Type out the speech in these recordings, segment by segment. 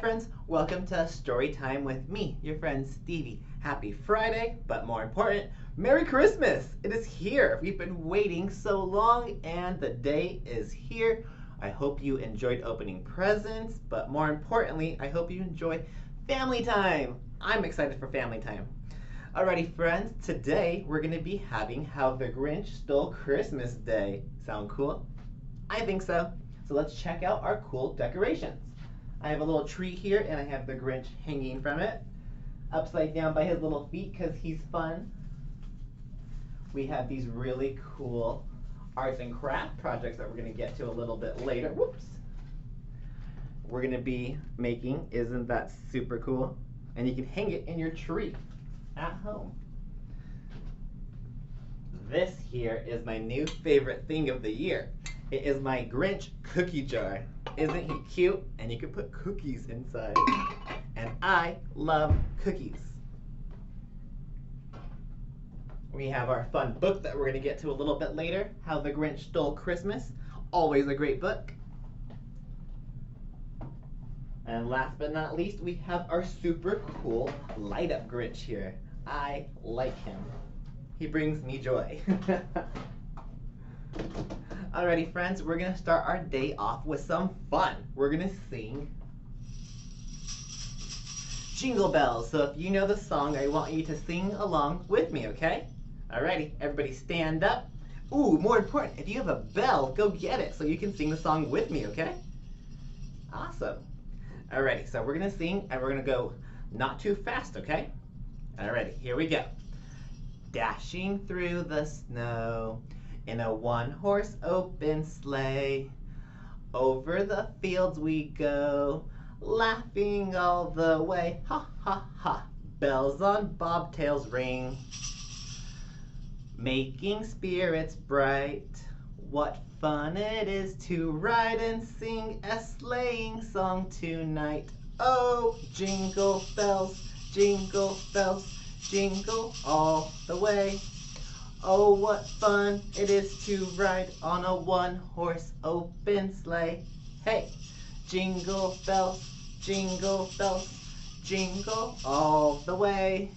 friends, welcome to Storytime with me, your friend Stevie. Happy Friday, but more important, Merry Christmas! It is here. We've been waiting so long and the day is here. I hope you enjoyed opening presents, but more importantly, I hope you enjoy family time. I'm excited for family time. Alrighty friends, today we're going to be having How the Grinch Stole Christmas Day. Sound cool? I think so. So let's check out our cool decorations. I have a little tree here and I have the Grinch hanging from it, upside down by his little feet because he's fun. We have these really cool arts and craft projects that we're going to get to a little bit later. Whoops. We're going to be making, isn't that super cool? And you can hang it in your tree at home. This here is my new favorite thing of the year. It is my Grinch cookie jar. Isn't he cute? And you can put cookies inside. And I love cookies. We have our fun book that we're going to get to a little bit later, How the Grinch Stole Christmas. Always a great book. And last but not least, we have our super cool light up Grinch here. I like him. He brings me joy. Alrighty friends, we're going to start our day off with some fun. We're going to sing Jingle Bells. So if you know the song, I want you to sing along with me, okay? Alrighty, everybody stand up. Ooh, more important, if you have a bell, go get it so you can sing the song with me, okay? Awesome. Alrighty, so we're going to sing and we're going to go not too fast, okay? Alrighty, here we go. Dashing through the snow in a one-horse open sleigh. Over the fields we go, laughing all the way. Ha, ha, ha. Bells on bobtails ring, making spirits bright. What fun it is to ride and sing a sleighing song tonight. Oh, jingle bells, jingle all the way. Oh, what fun it is to ride on a one-horse open sleigh. Hey, jingle bells, jingle all the way.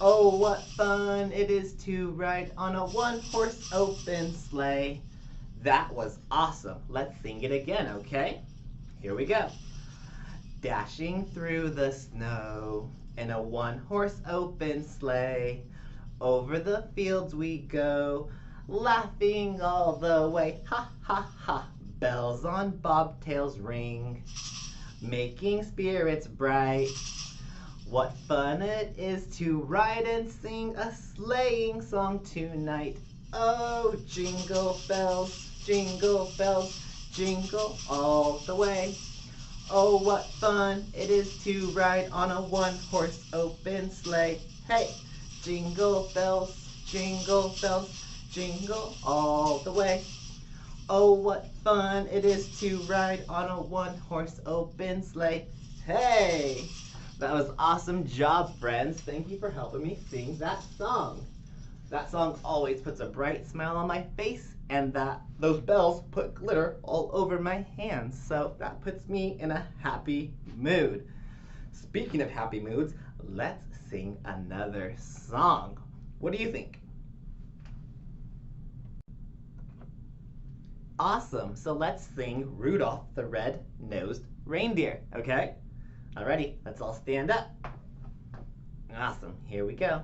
Oh, what fun it is to ride on a one-horse open sleigh. That was awesome. Let's sing it again, okay? Here we go. Dashing through the snow in a one-horse open sleigh. Over the fields we go, laughing all the way. Ha, ha, ha. Bells on bobtails ring, making spirits bright. What fun it is to ride and sing a sleighing song tonight. Oh, jingle bells, jingle all the way. Oh, what fun it is to ride on a one-horse open sleigh. Hey, jingle bells, jingle all the way. Oh, what fun it is to ride on a one-horse open sleigh. Hey, that was awesome job, friends. Thank you for helping me sing that song. That song always puts a bright smile on my face, and those bells put glitter all over my hands, so that puts me in a happy mood. Speaking of happy moods, let's sing another song. What do you think? Awesome, so let's sing Rudolph the Red-Nosed Reindeer, okay? Alrighty, let's all stand up. Awesome, here we go.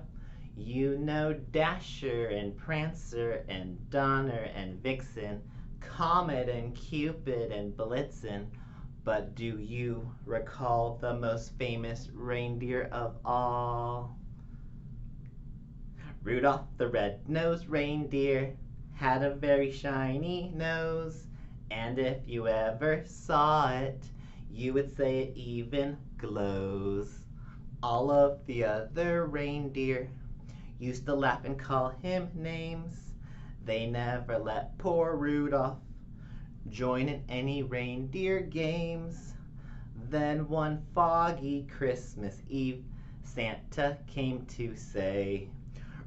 You know Dasher and Prancer and Donner and Vixen, Comet and Cupid and Blitzen, but do you recall the most famous reindeer of all? Rudolph the red-nosed reindeer had a very shiny nose, and if you ever saw it, you would say it even glows. All of the other reindeer used to laugh and call him names. They never let poor Rudolph join in any reindeer games. Then one foggy Christmas Eve, Santa came to say,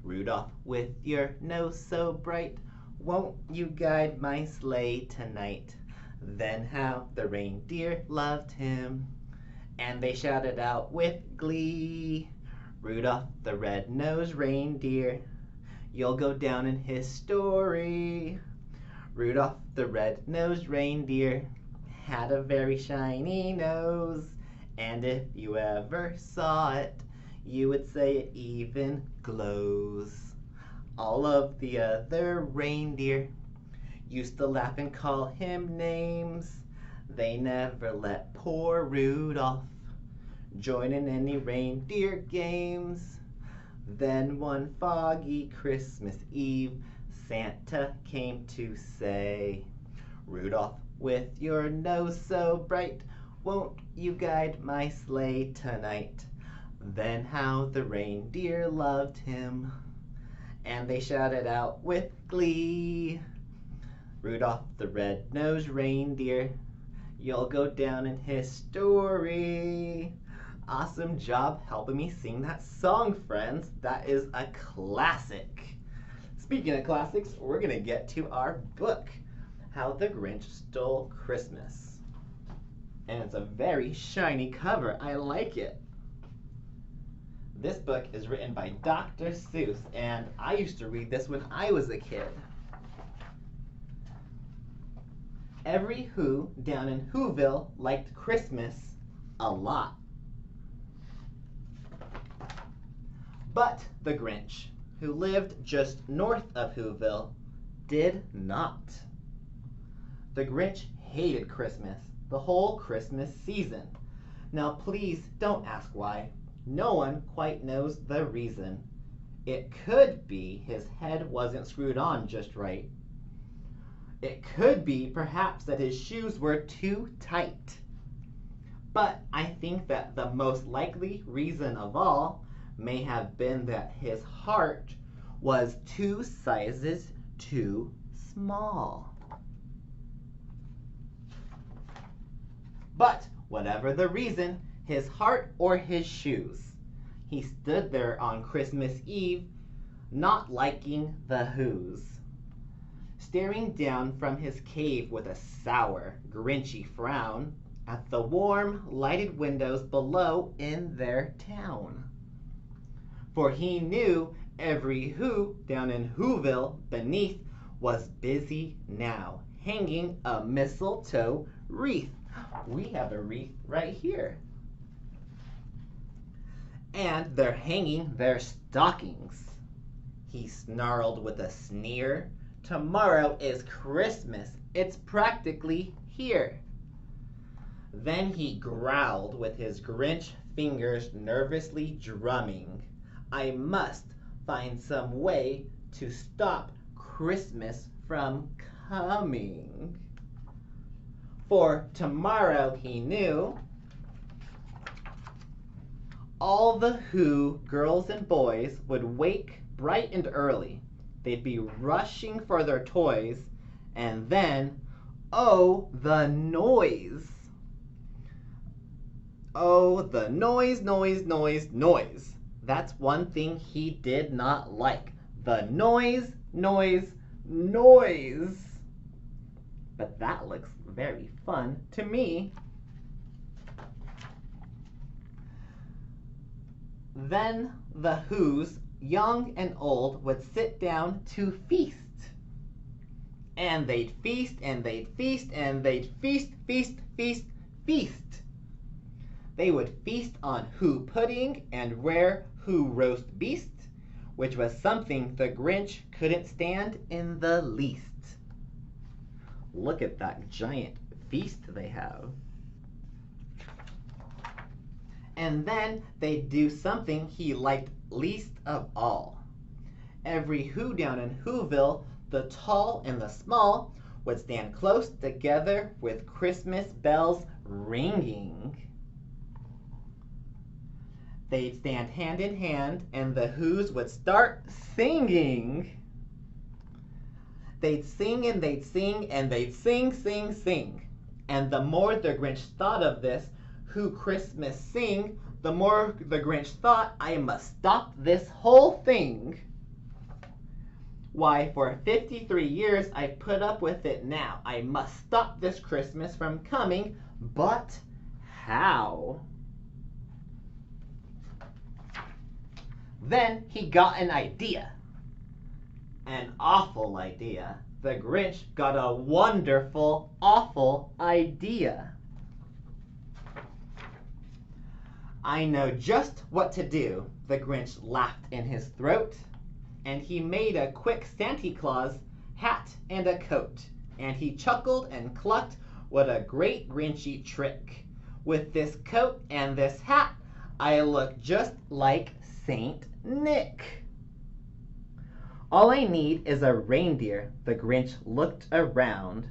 Rudolph, with your nose so bright, won't you guide my sleigh tonight? Then how the reindeer loved him And they shouted out with glee, Rudolph the red-nosed reindeer, you'll go down in history. Rudolph the red-nosed reindeer had a very shiny nose, and if you ever saw it, you would say it even glows. All of the other reindeer used to laugh and call him names. They never let poor Rudolph join in any reindeer games. Then one foggy Christmas Eve, Santa came to say, Rudolph, with your nose so bright, won't you guide my sleigh tonight? Then how the reindeer loved him, and they shouted out with glee, Rudolph the red-nosed reindeer, you'll go down in history. Awesome job helping me sing that song, friends. That is a classic. Speaking of classics, we're going to get to our book, How the Grinch Stole Christmas. And it's a very shiny cover. I like it. This book is written by Dr. Seuss, and I used to read this when I was a kid. Every Who down in Whoville liked Christmas a lot. But the Grinch, who lived just north of Whoville, did not. The Grinch hated Christmas, the whole Christmas season. Now please don't ask why. No one quite knows the reason. It could be his head wasn't screwed on just right. It could be perhaps that his shoes were too tight. But I think that the most likely reason of all may have been that his heart was 2 sizes too small. But whatever the reason, his heart or his shoes, he stood there on Christmas Eve, not liking the Who's, staring down from his cave with a sour, Grinchy frown at the warm, lighted windows below in their town. For he knew every Who down in Whoville beneath was busy now, hanging a mistletoe wreath. We have a wreath right here. And they're hanging their stockings. He snarled with a sneer, tomorrow is Christmas, it's practically here. Then he growled with his Grinch fingers nervously drumming, I must find some way to stop Christmas from coming. For tomorrow, he knew, all the Who girls and boys would wake bright and early. They'd be rushing for their toys, and then, oh, the noise. Oh, the noise, noise, noise, noise. That's one thing he did not like. The noise, noise, noise. But that looks very fun to me. Then the Who's, young and old, would sit down to feast. And they'd feast, and they'd feast, and they'd feast, feast, feast, feast. They would feast on Who pudding and rare Who roast beast, which was something the Grinch couldn't stand in the least. Look at that giant feast they have. And then they'd do something he liked least of all. Every Who down in Whoville, the tall and the small, would stand close together with Christmas bells ringing. They'd stand hand in hand, and the Who's would start singing. They'd sing and they'd sing and they'd sing, sing, sing. And the more the Grinch thought of this Who Christmas sing, the more the Grinch thought, I must stop this whole thing. Why, for 53 years I've put up with it now. I must stop this Christmas from coming, but how? Then he got an idea. An awful idea. The Grinch got a wonderful, awful idea. I know just what to do, the Grinch laughed in his throat. And he made a quick Santa Claus hat and a coat. And he chuckled and clucked, what a great Grinchy trick. With this coat and this hat, I look just like Saint Nick. All I need is a reindeer, the Grinch looked around.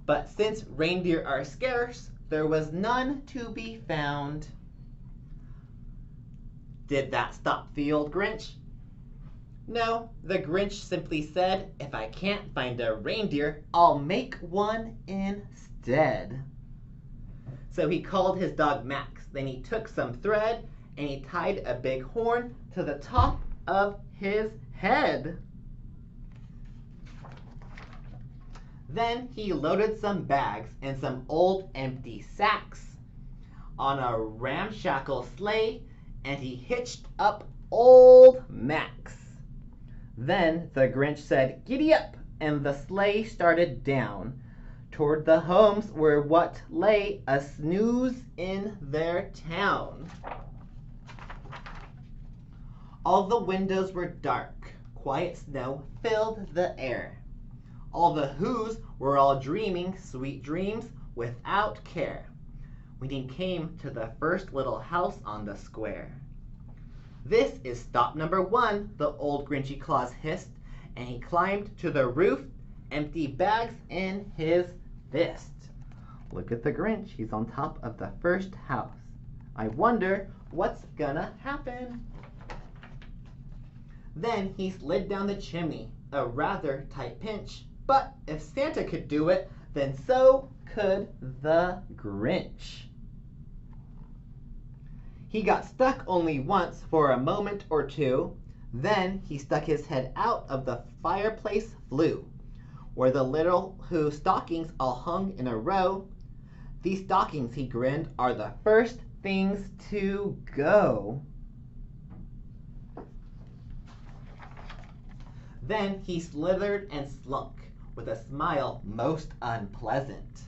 But since reindeer are scarce, there was none to be found. Did that stop the old Grinch? No, the Grinch simply said, if I can't find a reindeer, I'll make one instead. So he called his dog Max. Then he took some thread and he tied a big horn to the top of his head. Then he loaded some bags and some old empty sacks on a ramshackle sleigh, and he hitched up old Max. Then the Grinch said, "Giddy up," and the sleigh started down toward the homes where what lay a snooze in their town. All the windows were dark. Quiet snow filled the air. All the Who's were all dreaming sweet dreams without care when he came to the first little house on the square. "This is stop number 1, the old Grinchy Claus hissed, and he climbed to the roof, empty bags in his fist. Look at the Grinch, he's on top of the first house. I wonder what's gonna happen. Then he slid down the chimney, a rather tight pinch, but if Santa could do it, then so could the Grinch. He got stuck only once for a moment or two. Then he stuck his head out of the fireplace flue, where the little Who stockings all hung in a row. These stockings, he grinned, are the first things to go. Then he slithered and slunk, with a smile most unpleasant,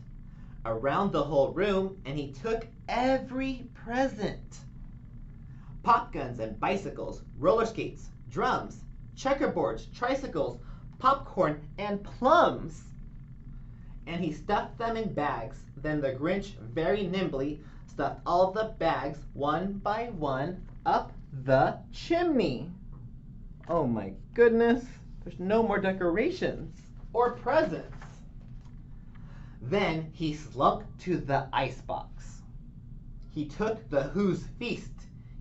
around the whole room, and he took every present. Pop guns and bicycles, roller skates, drums, checkerboards, tricycles, popcorn, and plums. And he stuffed them in bags. Then the Grinch very nimbly stuffed all the bags, one by one, up the chimney. Oh my goodness, there's no more decorations or presents. Then he slunk to the icebox. He took the Who's feast.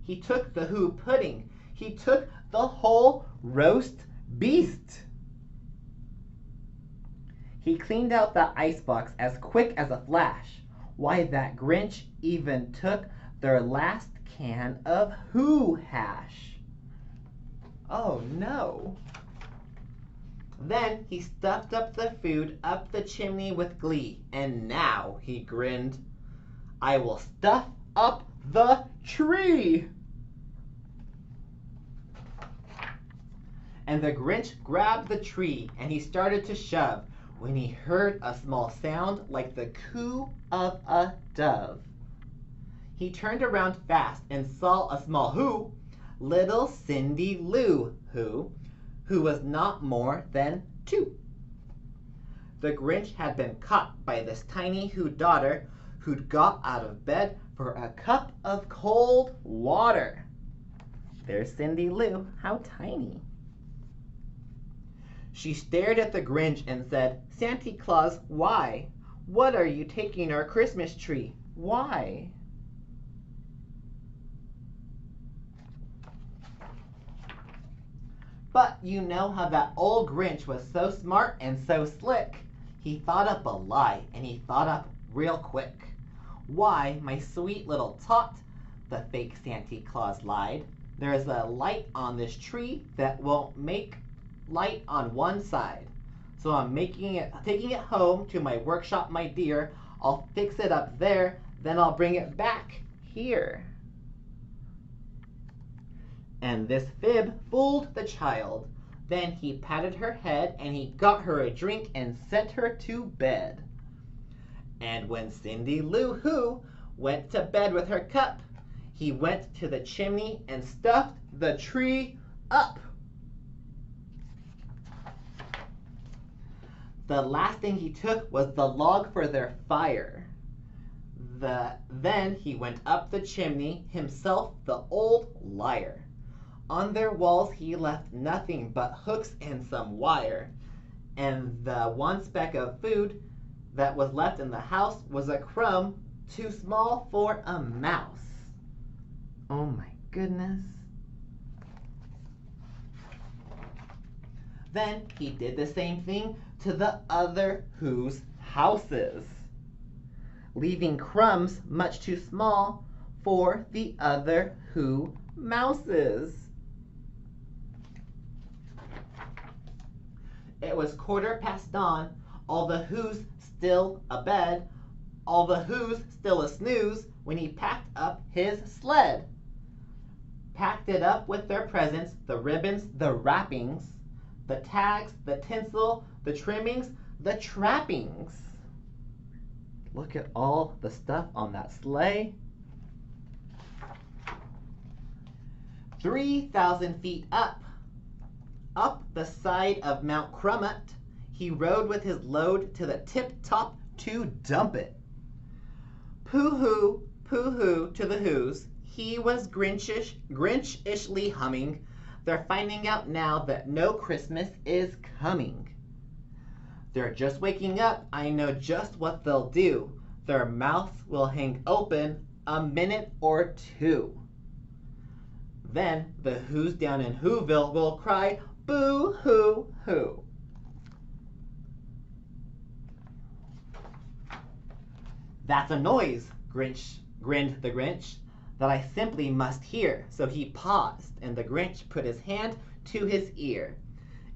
He took the Who pudding. He took the whole roast beast. He cleaned out the icebox as quick as a flash. Why, that Grinch even took their last can of Who hash. Oh no. Then he stuffed up the food up the chimney with glee, and now, he grinned, I will stuff up the tree. And the Grinch grabbed the tree and he started to shove when he heard a small sound like the coo of a dove. He turned around fast and saw a small Who, little Cindy Lou who was not more than 2. The Grinch had been caught by this tiny Who daughter who'd got out of bed for a cup of cold water. There's Cindy Lou, how tiny. She stared at the Grinch and said, Santa Claus, why? What are you taking our Christmas tree? Why? But you know how that old Grinch was so smart and so slick. He thought up a lie, and he thought up real quick. Why, my sweet little tot, the fake Santa Claus lied. There is a light on this tree that won't make light on one side. So I'm taking it home to my workshop, my dear. I'll fix it up there, then I'll bring it back here. And this fib fooled the child. Then he patted her head and he got her a drink and sent her to bed. And when Cindy Lou Who went to bed with her cup, he went to the chimney and stuffed the tree up. The last thing he took was the log for their fire. Then he went up the chimney, himself the old liar. On their walls he left nothing but hooks and some wire. And the one speck of food that was left in the house was a crumb too small for a mouse. Oh my goodness. Then he did the same thing to the other Who's houses, leaving crumbs much too small for the other Who mouses. It was dawn, all the Who's still abed, all the Who's still a snooze when he packed up his sled. Packed it up with their presents, the ribbons, the wrappings, the tags, the tinsel, the trimmings, the trappings. Look at all the stuff on that sleigh. 3,000 feet up the side of Mount Crummet, he rode with his load to the tip-top to dump it. Pooh-hoo to the Who's. He was Grinch-ishly humming. They're finding out now that no Christmas is coming. They're just waking up. I know just what they'll do. Their mouths will hang open a minute or two. Then the Who's down in Whoville will cry, boo-hoo-hoo. That's a noise, grinned the Grinch, that I simply must hear. So he paused, and the Grinch put his hand to his ear.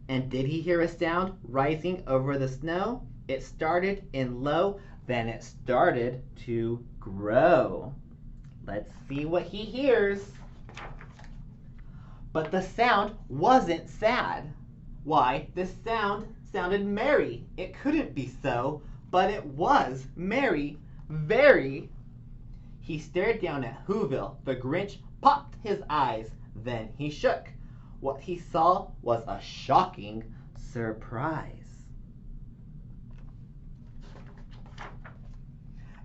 And did he hear a sound rising over the snow? It started in low, then it started to grow. Let's see what he hears. But the sound wasn't sad. Why, this sound sounded merry. It couldn't be so, but it was merry, very. He stared down at Whoville. The Grinch popped his eyes. Then he shook. What he saw was a shocking surprise.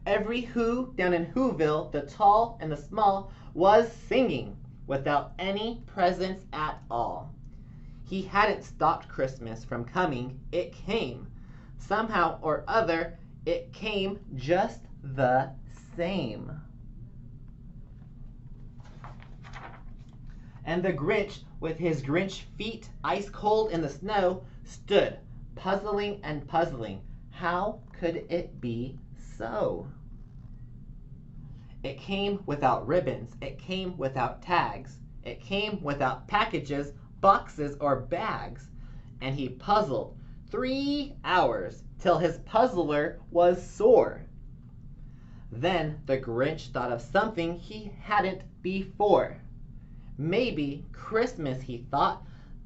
Every Who down in Whoville, the tall and the small, was singing without any presents at all. He hadn't stopped Christmas from coming. It came. Somehow or other, it came just the same. And the Grinch, with his Grinch feet ice cold in the snow, stood, puzzling and puzzling. How could it be so? It came without ribbons. It came without tags. It came without packages, boxes, or bags. And he puzzled 3 hours till his puzzler was sore. Then the Grinch thought of something he hadn't before. Maybe Christmas, he thought,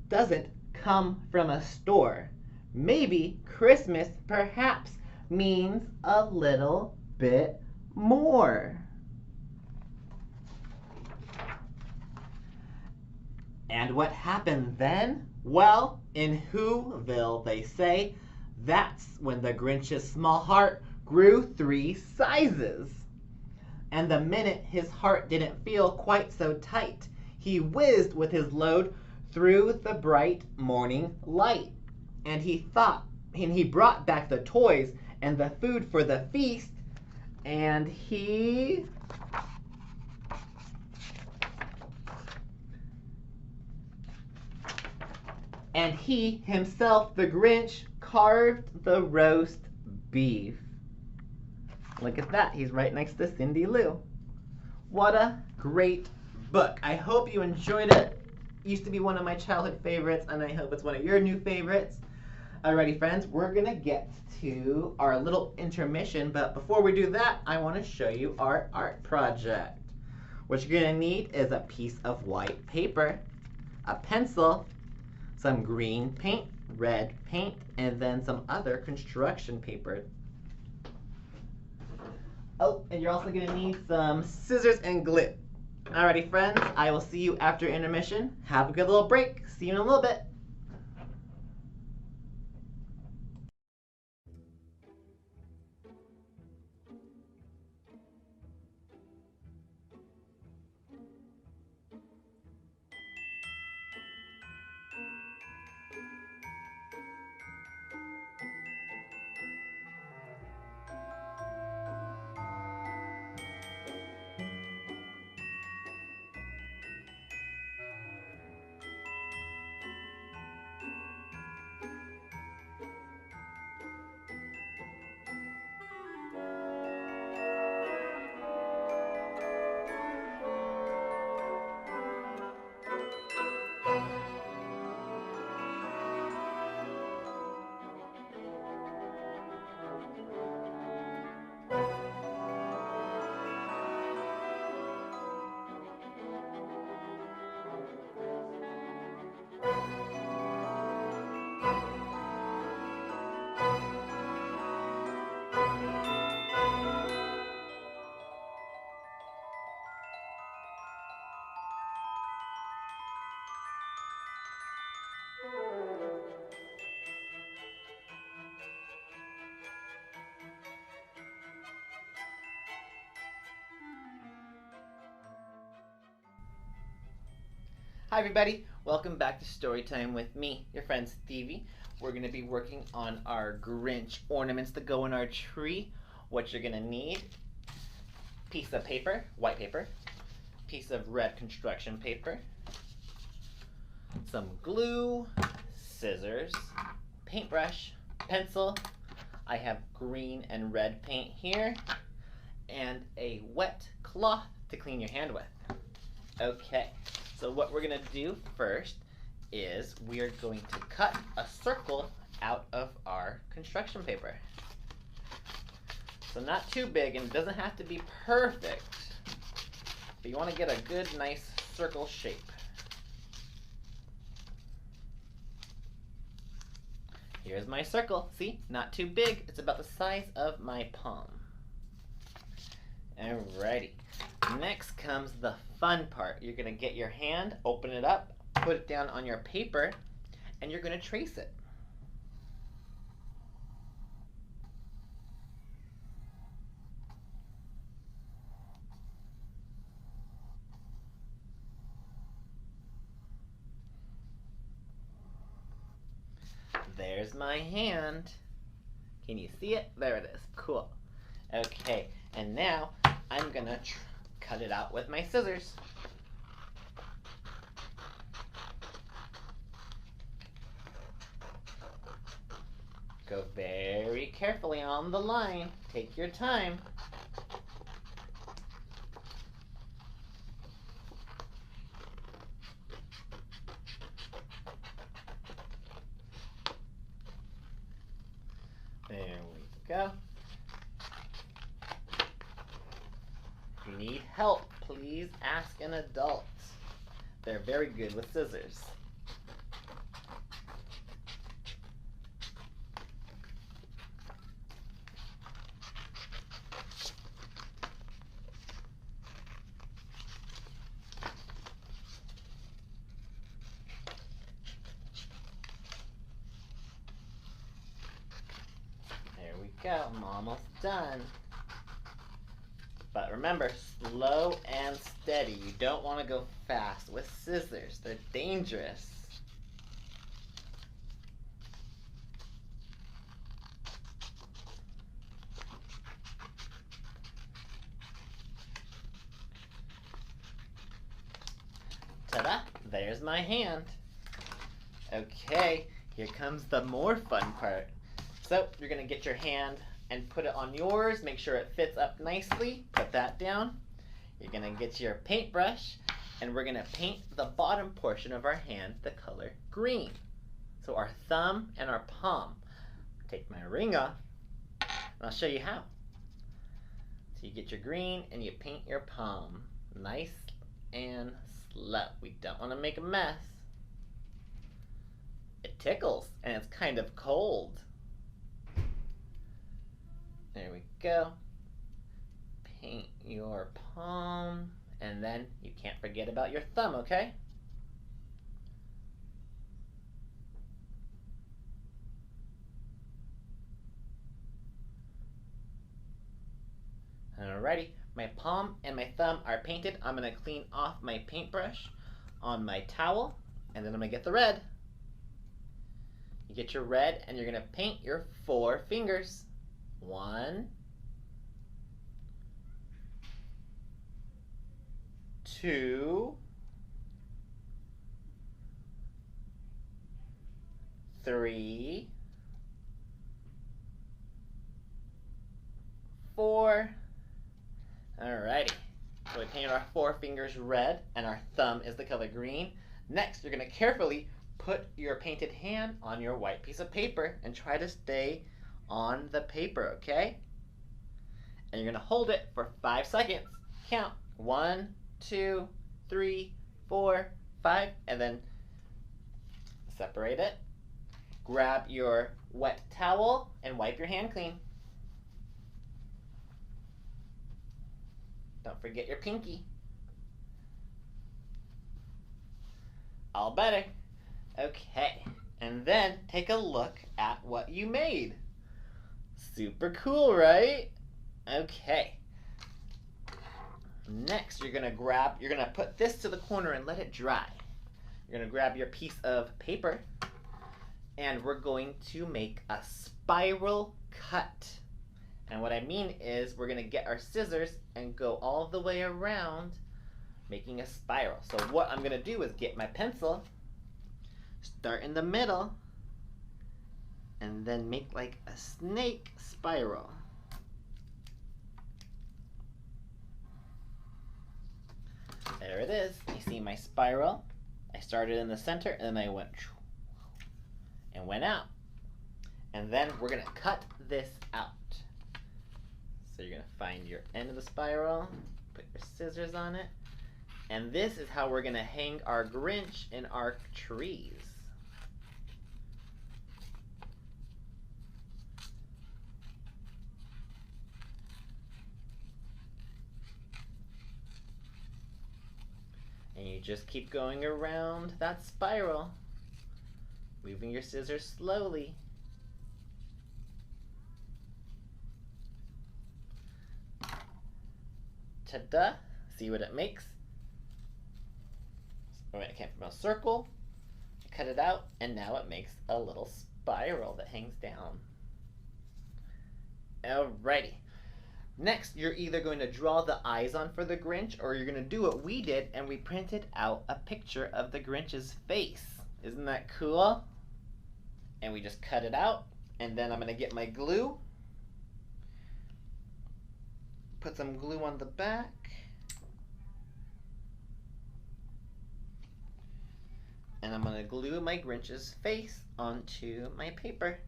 doesn't come from a store. Maybe Christmas perhaps means a little bit more. And what happened then? Well, in Whoville, they say, that's when the Grinch's small heart grew 3 sizes. And the minute his heart didn't feel quite so tight, he whizzed with his load through the bright morning light. And he brought back the toys and the food for the feast, and he himself, the Grinch, carved the roast beef. Look at that. He's right next to Cindy Lou. What a great book. I hope you enjoyed it. It used to be one of my childhood favorites, and I hope it's one of your new favorites. Alrighty, friends, we're going to get to our little intermission, but before we do that, I want to show you our art project. What you're gonna need is a piece of white paper, a pencil, some green paint, red paint, and then some other construction paper. Oh, and you're also gonna need some scissors and glue. Alrighty, friends, I will see you after intermission. Have a good little break. See you in a little bit. Hi everybody, welcome back to Storytime with me, your friend Stevie. We're going to be working on our Grinch ornaments to go in our tree. What you're going to need, piece of paper, white paper, piece of red construction paper, some glue, scissors, paintbrush, pencil. I have green and red paint here, and a wet cloth to clean your hand with. Okay. So what we're going to do first is we are going to cut a circle out of our construction paper. So not too big, and it doesn't have to be perfect, but you want to get a good, nice circle shape. Here's my circle. See, not too big. It's about the size of my palm. Alrighty. Next comes the fun part. You're going to get your hand, open it up, put it down on your paper, and you're going to trace it. There's my hand. Can you see it? There it is. Cool. Okay, and now I'm going to cut it out with my scissors. Go very carefully on the line. Take your time. There we go. If you need help, please ask an adult. They're very good with scissors. There we go, I'm almost done. But remember, slow and steady. You don't want to go fast with scissors. They're dangerous. Ta-da! There's my hand. Okay, here comes the more fun part. So, you're going to get your hand and put it on yours. Make sure it fits up nicely. Put that down. You're going to get your paintbrush, and we're going to paint the bottom portion of our hand the color green. So our thumb and our palm. Take my ring off, and I'll show you how. So you get your green and you paint your palm. Nice and slow. We don't want to make a mess. It tickles and it's kind of cold. There we go. Paint your palm, and then you can't forget about your thumb, okay? Alrighty, my palm and my thumb are painted. I'm gonna clean off my paintbrush on my towel, and then I'm gonna get the red. You get your red, and you're gonna paint your 4 fingers. 1, 2, 3, 4. Alrighty, so we painted our 4 fingers red, and our thumb is the color green. Next, you're going to carefully put your painted hand on your white piece of paper and try to stay on the paper, okay? And you're going to hold it for 5 seconds. Count 1, 2, 3, 4, 5, and then separate it. Grab your wet towel and wipe your hand clean. Don't forget your pinky. All better. Okay, and then take a look at what you made. Super cool, right? Okay. Next, you're gonna put this to the corner and let it dry. You're gonna grab your piece of paper, and we're going to make a spiral cut. And what I mean is we're gonna get our scissors and go all the way around, making a spiral. So what I'm gonna do is get my pencil, start in the middle, and then make like a snake spiral. There it is. You see my spiral? I started in the center and then I went and went out. And then we're gonna cut this out. So you're gonna find your end of the spiral, put your scissors on it, and this is how we're gonna hang our Grinch in our trees. And you just keep going around that spiral, moving your scissors slowly. Ta-da! See what it makes? It came from a circle, cut it out, and now it makes a little spiral that hangs down. Alrighty. Next, you're either going to draw the eyes on for the Grinch, or you're going to do what we did and we printed out a picture of the Grinch's face. Isn't that cool? And we just cut it out, and then I'm going to get my glue, put some glue on the back, and I'm going to glue my Grinch's face onto my paper.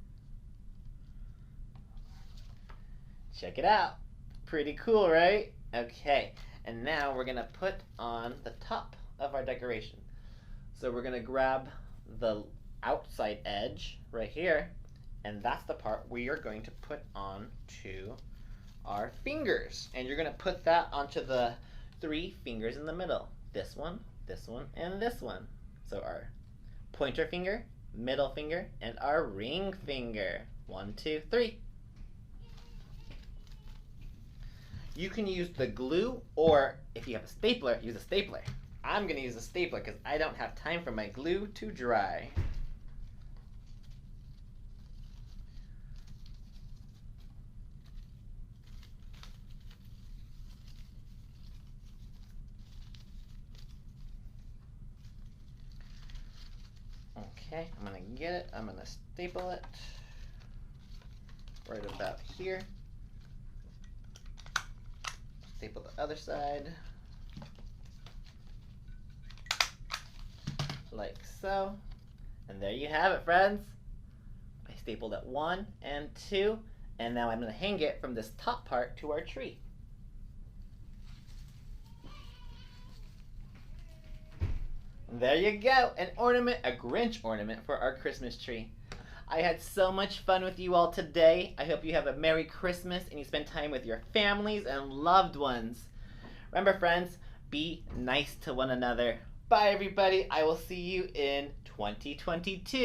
Check it out. Pretty cool, right? Okay, and now we're gonna put on the top of our decoration. So we're gonna grab the outside edge right here, and that's the part we are going to put onto our fingers. And you're gonna put that onto the 3 fingers in the middle. This one, and this one. So our pointer finger, middle finger, and our ring finger. 1, 2, 3. You can use the glue, or if you have a stapler, use a stapler. I'm going to use a stapler because I don't have time for my glue to dry. Okay, I'm going to get it. I'm going to staple it right about here. Staple the other side, like so. And there you have it, friends. I stapled it 1 and 2, and now I'm going to hang it from this top part to our tree. There you go, an ornament, a Grinch ornament for our Christmas tree. I had so much fun with you all today. I hope you have a Merry Christmas and you spend time with your families and loved ones. Remember, friends, be nice to one another. Bye, everybody. I will see you in 2022.